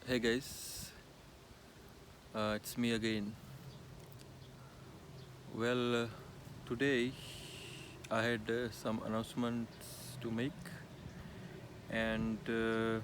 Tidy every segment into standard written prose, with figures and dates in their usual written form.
Hey guys, it's me again. Well, today I had some announcements to make, and the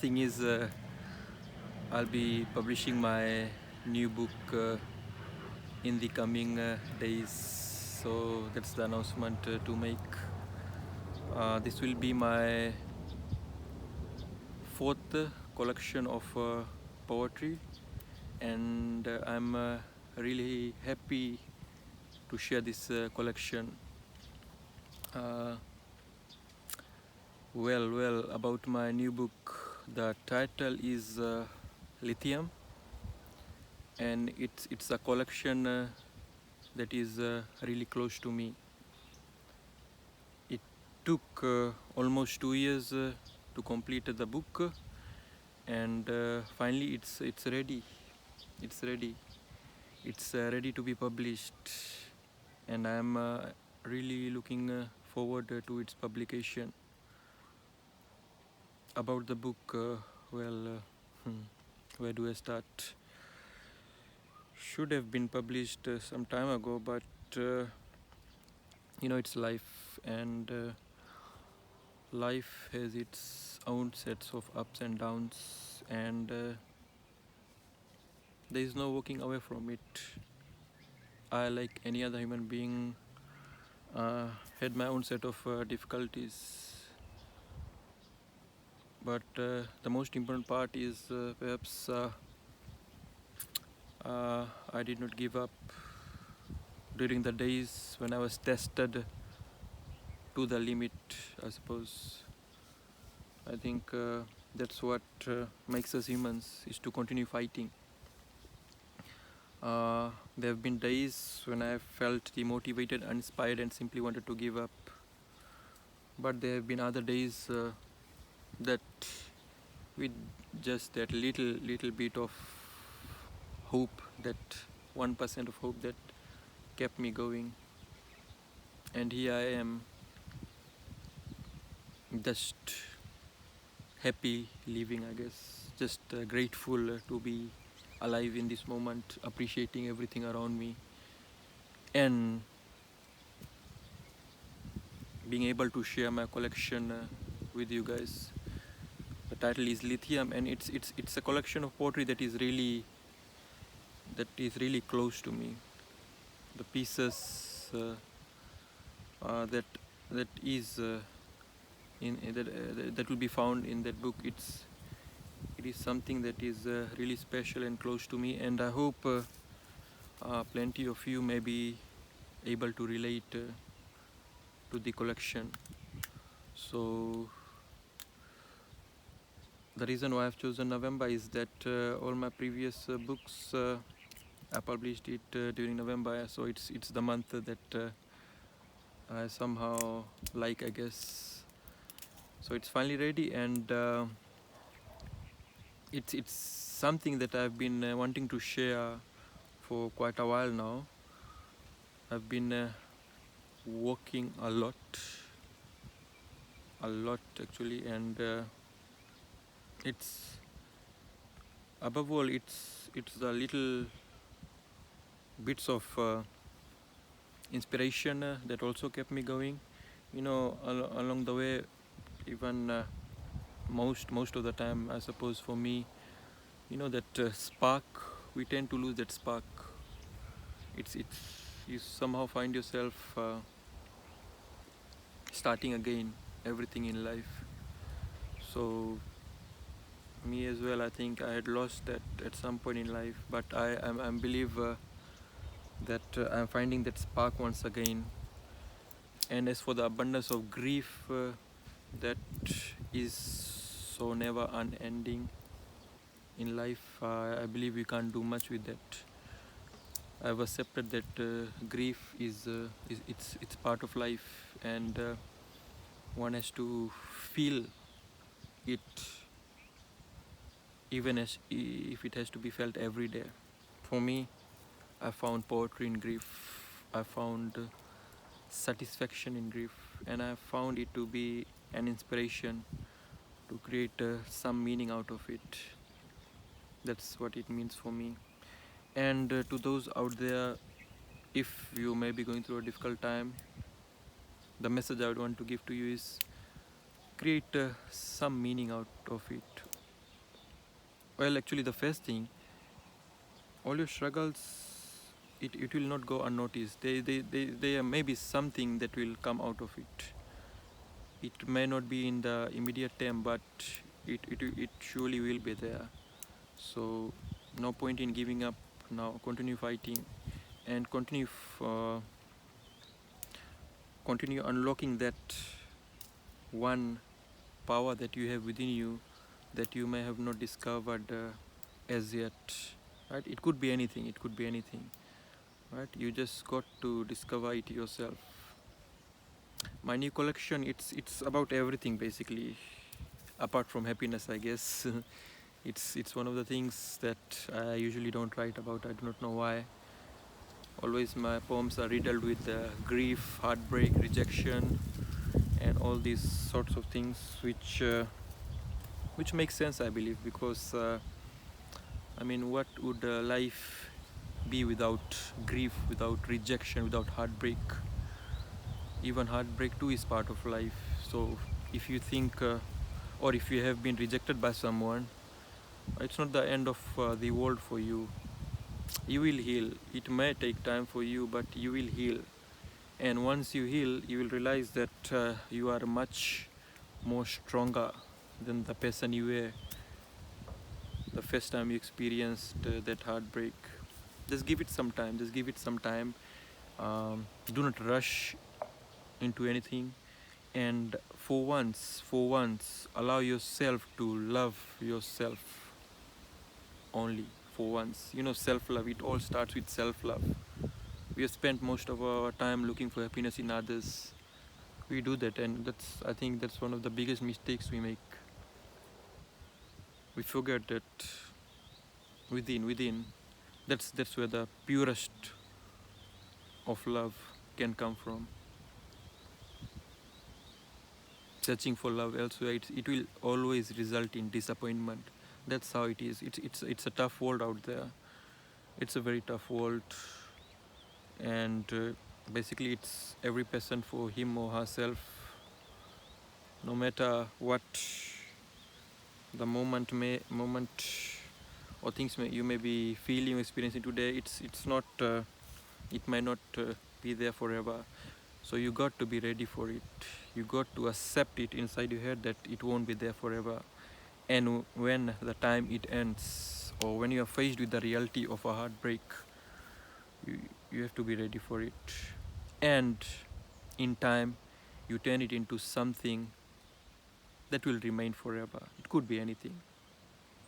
thing is, I'll be publishing my new book in the coming days. So that's the announcement to make. This will be my fourth collection of poetry, and I'm really happy to share this collection. Uh, about my new book, the title is Lithium, and it's a collection that is really close to me. It took almost 2 years to complete the book, and finally it's ready. It's ready. It's ready to be published, and I'm really looking forward to its publication. About the book, where do I start? Should have been published some time ago, but it's life, and life has its own sets of ups and downs, and there is no walking away from it. I, like any other human being, uh, had my own set of difficulties, but the most important part is perhaps I did not give up during the days when I was tested to the limit, I suppose. I think that's what makes us humans, is to continue fighting. There have been days when I felt demotivated, uninspired, and simply wanted to give up. But there have been other days that, with just that little bit of hope, that 1% of hope that kept me going. And here I am, just happy living, I guess. Just grateful to be alive in this moment, appreciating everything around me, and being able to share my collection with you guys. The title is Lithium, and it's a collection of poetry that is really close to me. The pieces that that is that will be found in that book. It is something that is really special and close to me, and I hope plenty of you may be able to relate to the collection. So the reason why I've chosen November is that all my previous books, I published it during November, so it's the month that I somehow like, I guess. So it's finally ready, and it's something that I've been wanting to share for quite a while now. I've been working a lot actually, and it's above all it's the little bits of inspiration that also kept me going. Along the way, even most of the time, I suppose, for me, that spark, we tend to lose that spark. It's you somehow find yourself starting again everything in life. So me as well, I think I had lost that at some point in life, but I believe that I'm finding that spark once again. And as for the abundance of grief, that is so never unending in life, I believe we can't do much with that. I've accepted that grief is it's part of life, and one has to feel it, even as if it has to be felt every day. For me, I found poetry in grief. I found satisfaction in grief, and I found it to be an inspiration to create some meaning out of it. That's what it means for me. And to those out there, if you may be going through a difficult time, the message I would want to give to you is create some meaning out of it. Well, actually, the first thing, all your struggles, it will not go unnoticed. There may be something that will come out of it. It may not be in the immediate term, but it surely will be there. So, no point in giving up now. Continue fighting and continue unlocking that one power that you have within you that you may have not discovered as yet. Right? It could be anything. It could be anything. Right? You just got to discover it yourself. My new collection, it's about everything basically, apart from happiness, I guess. It's one of the things that I usually don't write about. I do not know why. Always my poems are riddled with grief, heartbreak, rejection, and all these sorts of things, which makes sense, I believe, because I mean, what would life be without grief, without rejection, without heartbreak? Even heartbreak too is part of life. So if you think, or if you have been rejected by someone, it's not the end of the world for you. You will heal. It may take time for you, but you will heal. And once you heal, you will realize that you are much more stronger than the person you were the first time you experienced that heartbreak. Just give it some time. Just give it some time. Do not rush into anything. And for once, allow yourself to love yourself only. For once, self-love. It all starts with self-love. We have spent most of our time looking for happiness in others. We do that, and I think that's one of the biggest mistakes we make. We forget that within, that's where the purest of love can come from. Searching for love elsewhere, it will always result in disappointment. That's how it is. It's a tough world out there. It's a very tough world, and basically it's every person for him or herself. No matter what the moment or things you may be feeling or experiencing today, it's not it might not be there forever. So you got to be ready for it. You got to accept it inside your head that it won't be there forever. And when the time it ends, or when you are faced with the reality of a heartbreak, you, you have to be ready for it. And in time, you turn it into something that will remain forever. It could be anything.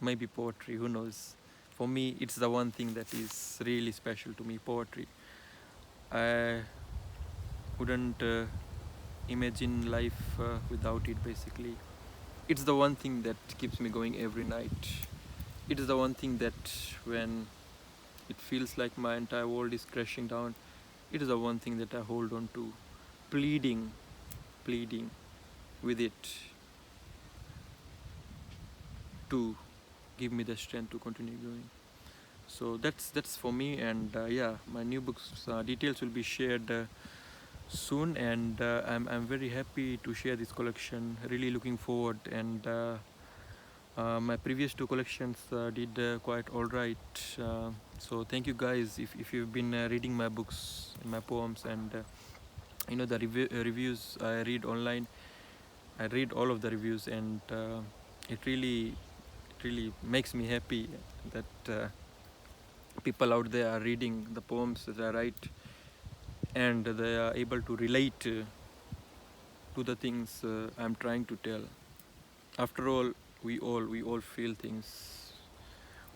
Maybe poetry, who knows. For me, it's the one thing that is really special to me, poetry. I wouldn't imagine life without it, basically. It's the one thing that keeps me going every night. It is the one thing that when it feels like my entire world is crashing down, it is the one thing that I hold on to, pleading with it to give me the strength to continue going. So that's for me, and yeah, my new books details will be shared soon, and I'm very happy to share this collection. Really looking forward, and my previous two collections did quite all right. So thank you guys if you've been reading my books, my poems, and the reviews I read online. I read all of the reviews, and it really makes me happy that people out there are reading the poems that I write, and they are able to relate to the things I'm trying to tell. After all, we all feel things.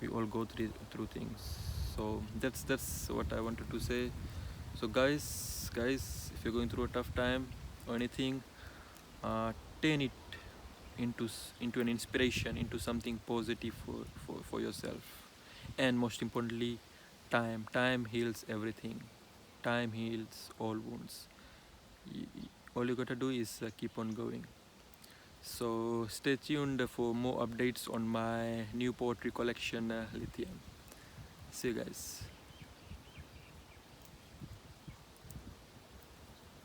We all go through things. So that's what I wanted to say. So guys, if you're going through a tough time or anything, turn it into an inspiration, into something positive for yourself. And most importantly, time heals everything. Time heals all wounds. All you gotta do is keep on going. So stay tuned for more updates on my new poetry collection, Lithium. See you guys.